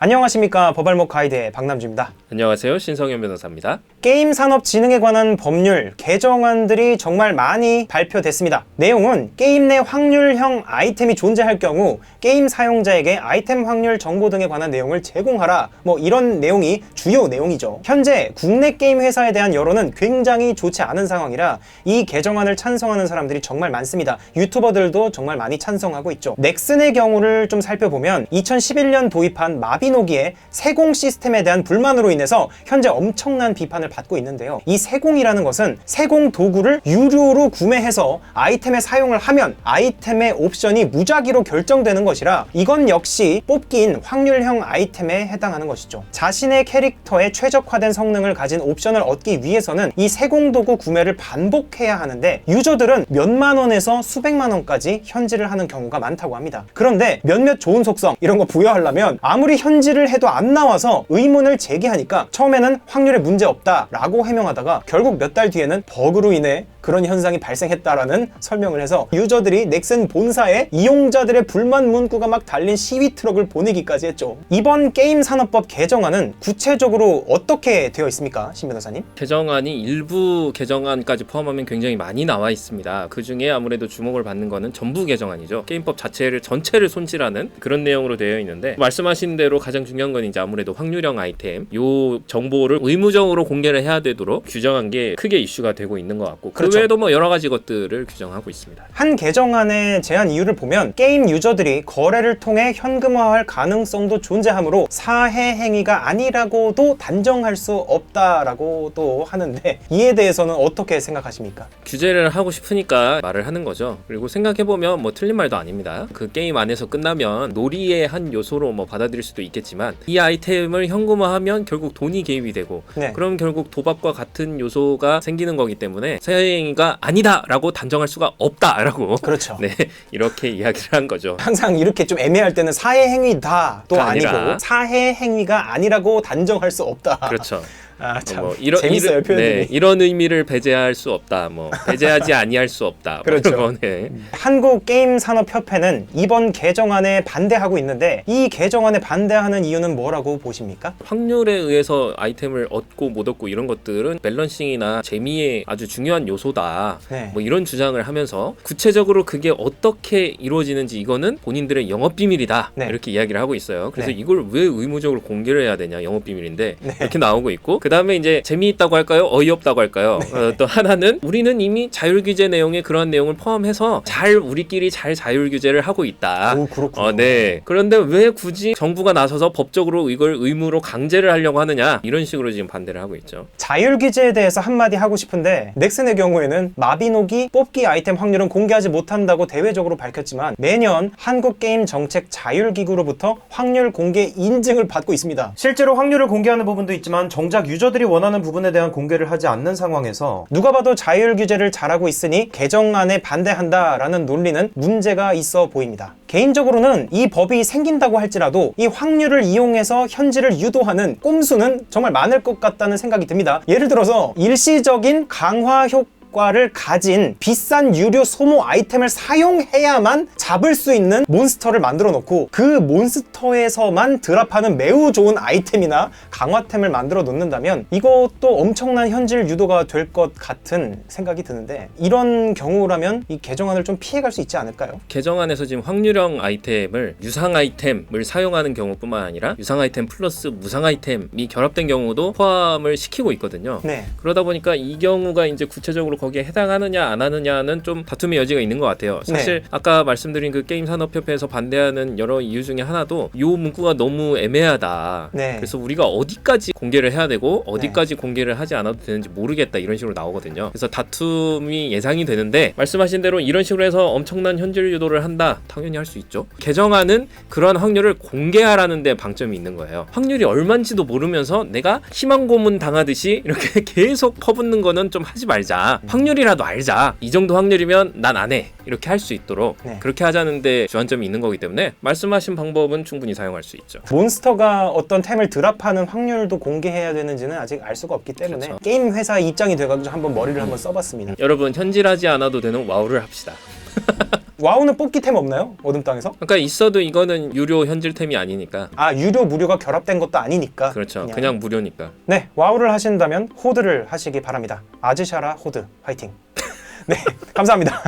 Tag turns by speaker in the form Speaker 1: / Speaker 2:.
Speaker 1: 안녕하십니까. 법알목 가이드의 박남주입니다.
Speaker 2: 안녕하세요. 신성현 변호사입니다.
Speaker 1: 게임 산업 진흥에 관한 법률 개정안들이 정말 많이 발표됐습니다. 내용은 게임 내 확률형 아이템이 존재할 경우 게임 사용자에게 아이템 확률 정보 등에 관한 내용을 제공하라, 이런 내용이 주요 내용이죠. 현재 국내 게임 회사에 대한 여론은 굉장히 좋지 않은 상황이라 이 개정안을 찬성하는 사람들이 정말 많습니다. 유튜버들도 정말 많이 찬성하고 있죠. 넥슨의 경우를 좀 살펴보면 2011년 도입한 마비노기의 세공 시스템에 대한 불만으로 인해서 현재 엄청난 비판을 받고 있는데요. 이 세공이라는 것은 세공 도구를 유료로 구매해서 아이템에 사용을 하면 아이템의 옵션이 무작위로 결정되는 것이라 이건 역시 뽑기인 확률형 아이템에 해당하는 것이죠. 자신의 캐릭터에 최적화된 성능을 가진 옵션을 얻기 위해서는 이 세공 도구 구매를 반복해야 하는데 유저들은 몇만 원에서 수백만 원까지 현질을 하는 경우가 많다고 합니다. 그런데 몇몇 좋은 속성 이런 거 부여하려면 아무리 현질을 해도 안 나와서 의문을 제기하니까 처음에는 확률에 문제 없다라고 해명하다가 결국 몇 달 뒤에는 버그로 인해 그런 현상이 발생했다라는 설명을 해서 유저들이 넥슨 본사에 이용자들의 불만 문구가 막 달린 시위 트럭을 보내기까지 했죠. 이번 게임 산업법 개정안은 구체적으로 어떻게 되어 있습니까, 신 변호사님?
Speaker 2: 개정안이 일부 개정안까지 포함하면 굉장히 많이 나와 있습니다. 그 중에 아무래도 주목을 받는 거는 전부 개정안이죠. 게임법 전체를 손질하는 그런 내용으로 되어 있는데, 말씀하신 대로 가장 중요한 건 이제 아무래도 확률형 아이템 요 정보를 의무적으로 공개를 해야 되도록 규정한 게 크게 이슈가 되고 있는 것 같고, 그 외에도 여러 가지 것들을 규정하고 있습니다.
Speaker 1: 한 개정안의 제한 이유를 보면 게임 유저들이 거래를 통해 현금화할 가능성도 존재하므로 사해 행위가 아니라고도 단정할 수 없다라고도 하는데, 이에 대해서는 어떻게 생각하십니까?
Speaker 2: 규제를 하고 싶으니까 말을 하는 거죠. 그리고 생각해보면 틀린 말도 아닙니다. 그 게임 안에서 끝나면 놀이의 한 요소로 받아들일 수도 있겠지만, 이 아이템을 현금화하면 결국 돈이 개입이 되고, 그럼 결국 도박과 같은 요소가 생기는 거기 때문에 사해행위가 아니다라고 단정할 수가 없다라고,
Speaker 1: 그렇죠.
Speaker 2: 이렇게 이야기를 한 거죠.
Speaker 1: 항상 이렇게 좀 애매할 때는 사해행위다 또 아니고 사해행위가 아니라고 단정할 수 없다.
Speaker 2: 그렇죠.
Speaker 1: 참 재밌어요, 표현이.
Speaker 2: 이런 의미를 배제할 수 없다, 배제하지 아니할 수 없다.
Speaker 1: 그렇죠. 한국게임산업협회는 이번 개정안에 반대하고 있는데, 이 개정안에 반대하는 이유는 뭐라고 보십니까?
Speaker 2: 확률에 의해서 아이템을 얻고 못 얻고 이런 것들은 밸런싱이나 재미의 아주 중요한 요소다. 이런 주장을 하면서 구체적으로 그게 어떻게 이루어지는지 이거는 본인들의 영업비밀이다. 이렇게 이야기를 하고 있어요. 그래서 이걸 왜 의무적으로 공개를 해야 되냐, 영업비밀인데 이렇게 나오고 있고, 그 다음에 이제 재미있다고 할까요? 어이없다고 할까요? 또 하나는 우리는 이미 자율규제 내용에 그런 내용을 포함해서 우리끼리 잘 자율규제를 하고 있다.
Speaker 1: 오, 그렇군요.
Speaker 2: 그런데 왜 굳이 정부가 나서서 법적으로 이걸 의무로 강제를 하려고 하느냐, 이런 식으로 지금 반대를 하고 있죠.
Speaker 1: 자율규제에 대해서 한마디 하고 싶은데, 넥슨의 경우에는 마비노기 뽑기 아이템 확률은 공개하지 못한다고 대외적으로 밝혔지만 매년 한국게임정책자율기구로부터 확률 공개 인증을 받고 있습니다. 실제로 확률을 공개하는 부분도 있지만 정작 유저들이 원하는 부분에 대한 공개를 하지 않는 상황에서 누가 봐도 자율규제를 잘하고 있으니 개정안에 반대한다라는 논리는 문제가 있어 보입니다. 개인적으로는 이 법이 생긴다고 할지라도 이 확률을 이용해서 현질을 유도하는 꼼수는 정말 많을 것 같다는 생각이 듭니다. 예를 들어서 일시적인 강화 효과를 가진 비싼 유료 소모 아이템을 사용해야만 잡을 수 있는 몬스터를 만들어 놓고, 그 몬스터에서만 드랍하는 매우 좋은 아이템이나 강화템을 만들어 놓는다면 이것도 엄청난 현질 유도가 될 것 같은 생각이 드는데, 이런 경우라면 이 개정안을 좀 피해갈 수 있지 않을까요?
Speaker 2: 개정안에서 지금 확률형 아이템을 유상 아이템을 사용하는 경우뿐만 아니라 유상 아이템 플러스 무상 아이템이 결합된 경우도 포함을 시키고 있거든요. 그러다 보니까 이 경우가 이제 구체적으로 거기에 해당하느냐 안 하느냐는 좀 다툼의 여지가 있는 것 같아요. 사실 아까 말씀드린 그 게임산업협회에서 반대하는 여러 이유 중에 하나도 이 문구가 너무 애매하다. 그래서 우리가 어디까지 공개를 해야 되고 어디까지 공개를 하지 않아도 되는지 모르겠다, 이런 식으로 나오거든요. 그래서 다툼이 예상이 되는데, 말씀하신 대로 이런 식으로 해서 엄청난 현질 유도를 한다, 당연히 할 수 있죠. 개정안은 그러한 확률을 공개하라는 데 방점이 있는 거예요. 확률이 얼마인지도 모르면서 내가 희망 고문 당하듯이 이렇게 계속 퍼붓는 거는 좀 하지 말자. 확률이라도 알자. 이 정도 확률이면 난 안 해. 이렇게 할 수 있도록 그렇게 하자는데 주안점이 있는 거기 때문에 말씀하신 방법은 충분히 사용할 수 있죠.
Speaker 1: 몬스터가 어떤 템을 드랍하는 확률도 공개해야 되는지는 아직 알 수가 없기 때문에 게임 회사 입장이 돼가지고 한번 머리를 한번 써봤습니다.
Speaker 2: 여러분, 현질하지 않아도 되는 와우를 합시다.
Speaker 1: 와우는 뽑기템 없나요? 어둠 땅에서?
Speaker 2: 그러니까 있어도 이거는 유료 현질템이 아니니까.
Speaker 1: 아, 유료 무료가 결합된 것도 아니니까.
Speaker 2: 그렇죠. 그냥 무료니까.
Speaker 1: 네, 와우를 하신다면 호드를 하시기 바랍니다. 아즈샤라 호드 화이팅. 네, 감사합니다.